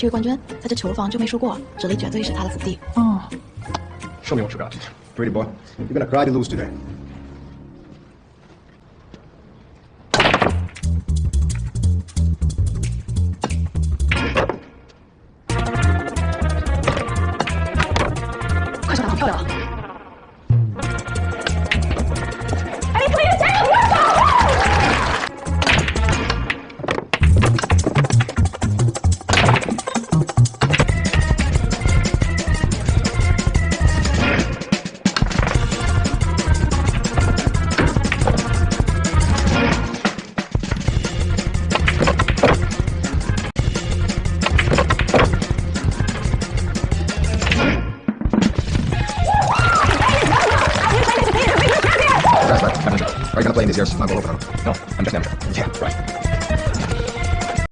这位冠军在这球房就没输过，这里绝对是他的福地。哦， Show me what you got. Pretty boy, you're gonna cry to lose today. Are you gonna play in this year? Not go over. No.